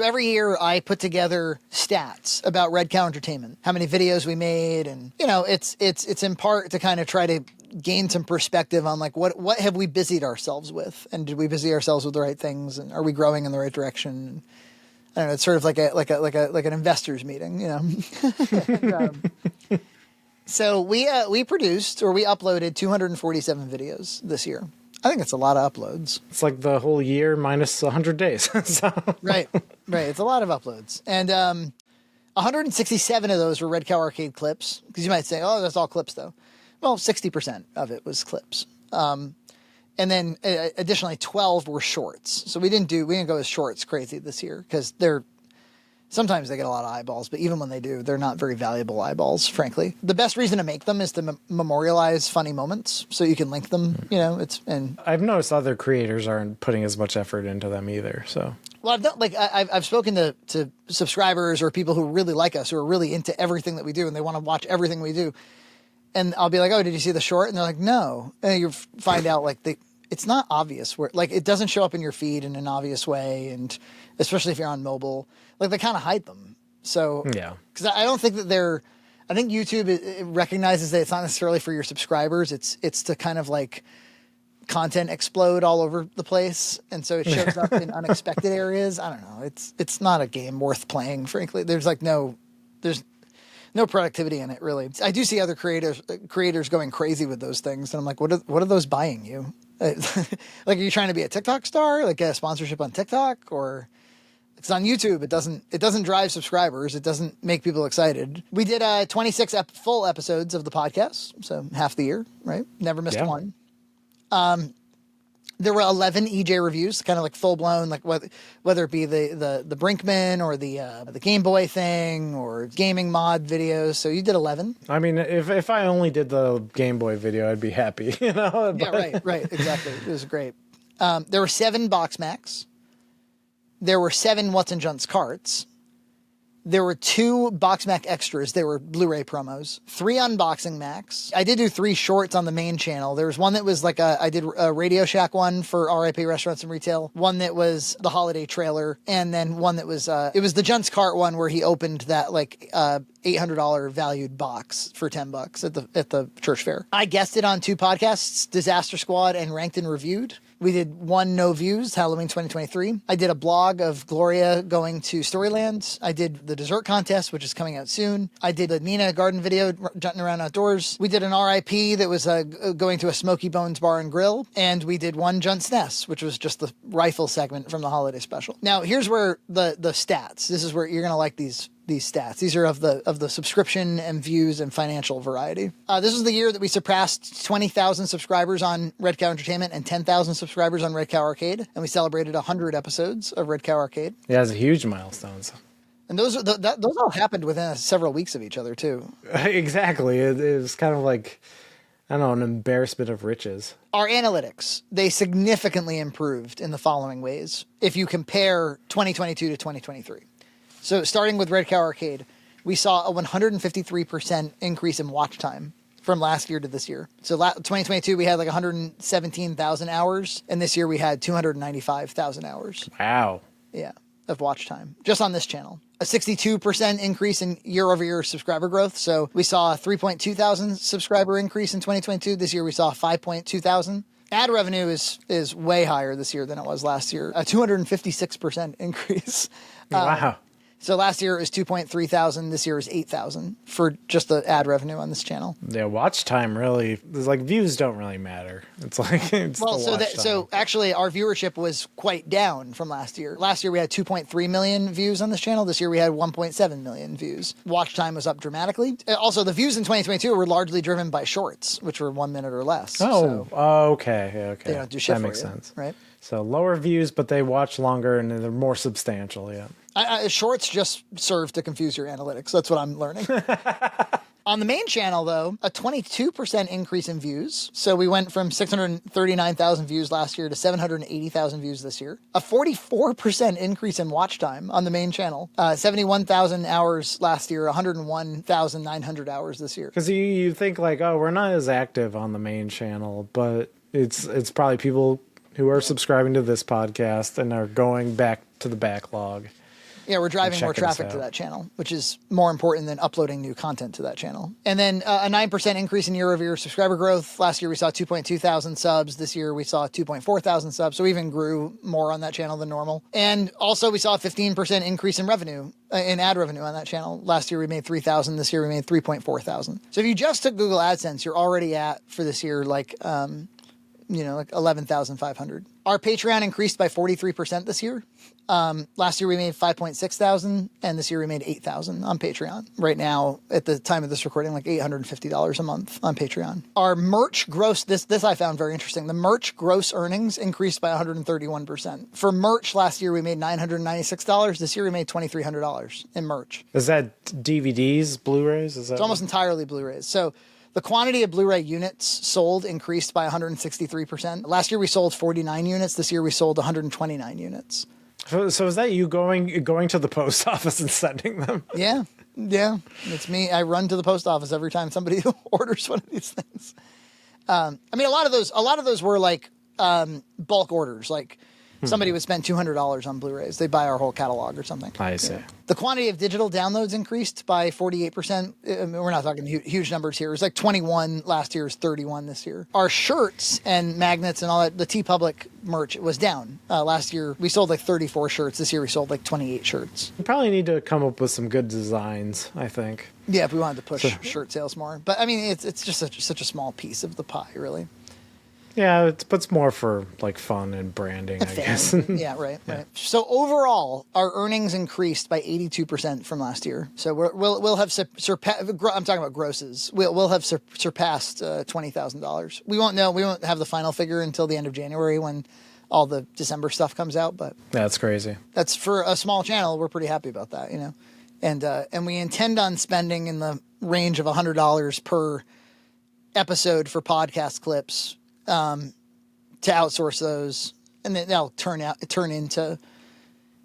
So every year I put together stats about Red Cow Entertainment, how many videos we made. And, you know, it's in part to kind of try to gain some perspective on like, what have we busied ourselves with? And did we busy ourselves with the right things? And are we growing in the right direction? And, I don't know. It's sort of like an investors meeting, you know? And, so we produced, or we uploaded 247 videos this year. I think it's a lot of uploads. It's like the whole year minus 100 days. So. Right. It's a lot of uploads. And 167 of those were Red Cow Arcade clips. Because you might say, oh, that's all clips, though. Well, 60% of it was clips. And then additionally, 12 were shorts. So we didn't go as shorts crazy this year because sometimes they get a lot of eyeballs, but even when they do, they're not very valuable eyeballs, frankly. The best reason to make them is to memorialize funny moments so you can link them, you know, and I've noticed other creators aren't putting as much effort into them either, so. Well, I've spoken to subscribers or people who really like us, who are really into everything that we do and they want to watch everything we do. And I'll be like, oh, did you see the short? And they're like, no. And you find out like it's not obvious where like it doesn't show up in your feed in an obvious way. And especially if you're on mobile, like they kind of hide them. So yeah, because I don't think that I think YouTube it recognizes that it's not necessarily for your subscribers. It's to kind of like content explode all over the place. And so it shows up in unexpected areas. I don't know. It's not a game worth playing, frankly. There's no productivity in it, really. I do see other creators going crazy with those things. And I'm like, what are those buying you? Like, are you trying to be a TikTok star? Like get a sponsorship on TikTok? Or it's on YouTube. It doesn't drive subscribers. It doesn't make people excited. We did 26 full episodes of the podcast. So half the year, right? Never missed one. There were 11 EJ reviews, kind of like full blown, like whether it be the Brinkman or the Game Boy thing or gaming mod videos. So you did 11. I mean, if I only did the Game Boy video, I'd be happy, you know? Yeah, right, exactly. It was great. There were 7 Box Macs. There were 7 What's in Junt's carts. There were 2 Box Mac extras. They were Blu-ray promos. 3 unboxing Macs. I did do 3 shorts on the main channel. There was one that was like I did a Radio Shack one for RIP Restaurants and Retail. One that was the holiday trailer. And then one that was, it was the Junt's Cart one where he opened that like $800 valued box for $10 at the church fair. I guested on 2 podcasts, Disaster Squad and Ranked and Reviewed. We did 1 No Views, Halloween 2023. I did a blog of Gloria going to Storyland. I did the dessert contest, which is coming out soon. I did a Nina garden video, Junting Around Outdoors. We did an RIP that was going to a Smoky Bones Bar and Grill. And we did 1 Junt's Nest, which was just the rifle segment from the holiday special. Now, here's where the stats. This is where you're going to like these stats. These are of the subscription and views and financial variety. This was the year that we surpassed 20,000 subscribers on Red Cow Entertainment and 10,000 subscribers on Red Cow Arcade. And we celebrated 100 episodes of Red Cow Arcade. Yeah, it's a huge milestone. And those all happened within several weeks of each other, too. Exactly. It was kind of like, I don't know, an embarrassment of riches. Our analytics, they significantly improved in the following ways if you compare 2022 to 2023. So starting with Red Cow Arcade, we saw a 153% increase in watch time from last year to this year. So 2022, we had like 117,000 hours, and this year we had 295,000 hours. Wow. Yeah, of watch time, just on this channel. A 62% increase in year-over-year subscriber growth. So we saw a 3.2 thousand subscriber increase in 2022. This year we saw 5.2 thousand. Ad revenue is way higher this year than it was last year. A 256% increase. Wow. So last year it was 2.3 thousand. This year is 8,000 for just the ad revenue on this channel. Yeah, watch time really, there's like views don't really matter. It's like, it's well, the so actually our viewership was quite down from last year. Last year we had 2.3 million views on this channel. This year we had 1.7 million views. Watch time was up dramatically. Also, the views in 2022 were largely driven by shorts, which were 1 minute or less. Oh, so okay. they don't do shit that for makes you, sense. right? So lower views, but they watch longer and they're more substantial, yeah. Shorts just serve to confuse your analytics. That's what I'm learning. On the main channel, though, a 22% increase in views. So we went from 639,000 views last year to 780,000 views this year. A 44% increase in watch time on the main channel. 71,000 hours last year, 101,900 hours this year. Because you think like, oh, we're not as active on the main channel, but it's probably people who are subscribing to this podcast and are going back to the backlog. Yeah, we're driving more checking us traffic to out. that channel, which is more important than uploading new content to that channel. And then a 9% increase in year-over-year subscriber growth. Last year we saw 2.2 thousand subs. This year we saw 2.4 thousand subs. So we even grew more on that channel than normal. And also we saw a 15% increase in revenue, in ad revenue on that channel. Last year we made 3,000. This year we made 3.4 thousand. So if you just took Google AdSense, you're already at, for this year, like 11,500. Our Patreon increased by 43% this year. Last year we made 5.6 thousand, and this year we made 8,000 on Patreon. Right now, at the time of this recording, like $850 a month on Patreon. Our merch gross, this I found very interesting. The merch gross earnings increased by 131%. For merch last year we made $996. This year we made $2,300 in merch. Is that DVDs, Blu-rays? Is that It's almost entirely Blu-rays. So the quantity of Blu-ray units sold increased by 163%. Last year we sold 49 units. This year we sold 129 units. So is that you going to the post office and sending them? Yeah, it's me. I run to the post office every time somebody orders one of these things. I mean, a lot of those were like bulk orders. Like somebody would spend $200 on Blu-rays. They buy our whole catalog or something. I see. The quantity of digital downloads increased by 48%. I mean, we're not talking huge numbers here. It was like 21 last year, is 31 this year. Our shirts and magnets and all that, the TeePublic merch was down. Last year, we sold like 34 shirts. This year, we sold like 28 shirts. You probably need to come up with some good designs, I think. Yeah, if we wanted to push shirt sales more. But I mean, it's just such a small piece of the pie, really. Yeah, it's more for like fun and branding, I guess. Yeah, right. So overall, our earnings increased by 82% from last year. So we'll have surpassed. I'm talking about grosses. We'll have surpassed $20,000. We won't know. We won't have the final figure until the end of January when all the December stuff comes out. But That's crazy. that's for a small channel. We're pretty happy about that, And we intend on spending in the range of $100 per episode for podcast clips. To outsource those, and then they'll turn into,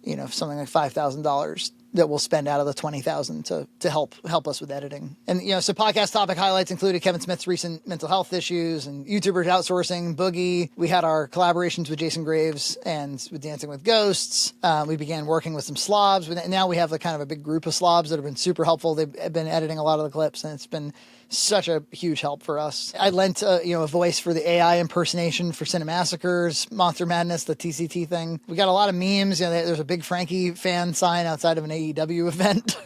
something like $5,000 that we'll spend out of the 20,000 to help us with editing. And so podcast topic highlights included Kevin Smith's recent mental health issues and YouTubers outsourcing, Boogie. We had our collaborations with Jason Graves and with Dancing with Ghosts. We began working with some slobs. Now we have kind of a big group of slobs that have been super helpful. They've been editing a lot of the clips, and it's been such a huge help for us. I lent a voice for the AI impersonation for Cinemassacres, Monster Madness, the TCT thing. We got a lot of memes. There's a big Frankie fan sign outside of an AEW event.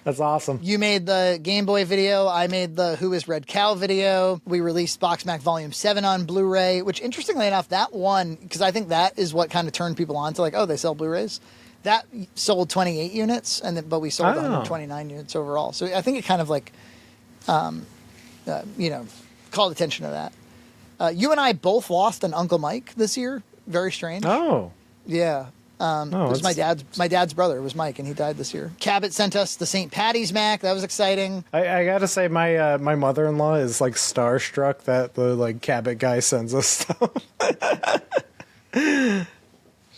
That's awesome. You made the Game Boy video. I made the Who is Red Cow video. We released Boxmac Volume 7 on Blu-ray, which interestingly enough, that one, because I think that is what kind of turned people on to like, oh, they sell Blu-rays. That sold 28 units, but we sold 129 units overall. So I think it kind of like, called attention to that. You and I both lost an Uncle Mike this year. Very strange. Oh. Yeah. It was my dad's brother. It was Mike, and he died this year. Cabot sent us the St. Patty's Mac. That was exciting. I gotta say, my mother-in-law is like starstruck that the like Cabot guy sends us stuff.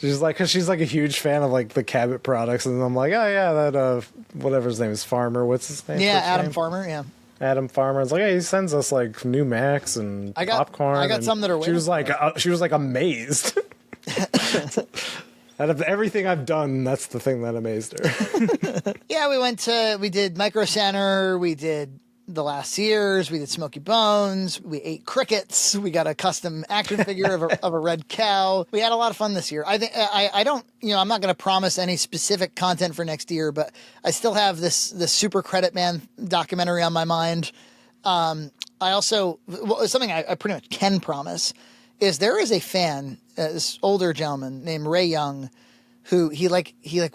She's like a huge fan of like the Cabot products, and I'm like, oh yeah, that whatever his name is, Farmer. What's his name? Yeah, Adam Farmer. Yeah. Adam Farmer. It's like, hey, he sends us like new Macs and popcorn. I got some that are. She was like amazed. Out of everything I've done, that's the thing that amazed her. Yeah, we did Micro Center, we did The Last Sears, we did Smoky Bones, we ate crickets, we got a custom action figure of a red cow. We had a lot of fun this year. I think I don't, I'm not going to promise any specific content for next year, but I still have this Super Credit Man documentary on my mind. I also, something I pretty much can promise is there is a fan, this older gentleman named Ray Young, who he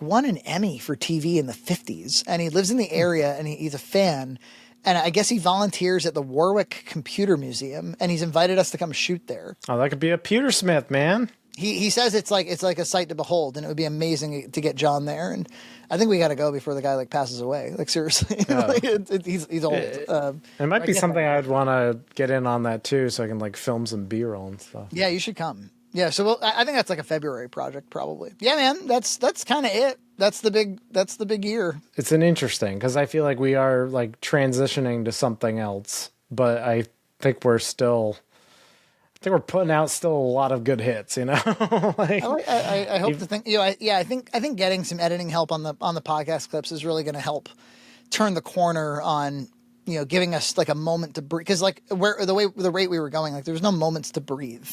won an Emmy for TV in the 50s, and he lives in the area, and he's a fan, and I guess he volunteers at the Warwick Computer Museum, and he's invited us to come shoot there. Oh, that could be a Pewtersmith, man. He says it's like a sight to behold, and it would be amazing to get John there, and I think we got to go before the guy like passes away. Like seriously, he's old. It might be something I'd want to get in on that too, so I can like film some B-roll and stuff. Yeah, you should come. Yeah, so I think that's like a February project probably. Yeah, man, that's kind of it. That's the big year. It's an interesting because I feel like we are like transitioning to something else, but I think we're still think we're putting out still a lot of good hits, you know. Like, I hope to think. I think getting some editing help on the podcast clips is really going to help turn the corner on giving us like a moment to breathe. Because like the rate we were going, like there was no moments to breathe.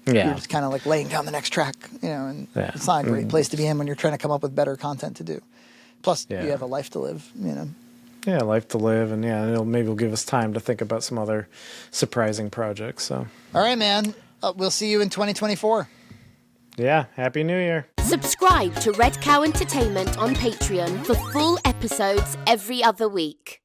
yeah, You're just kind of like laying down the next track, and Yeah. it's not a great place to be in when you're trying to come up with better content to do. Plus, Yeah. you have a life to live. yeah, life to live, and maybe it'll give us time to think about some other surprising projects. So, All right, man. We'll see you in 2024. yeah, Happy New Year. Subscribe to Red Cow Entertainment on Patreon for full episodes every other week.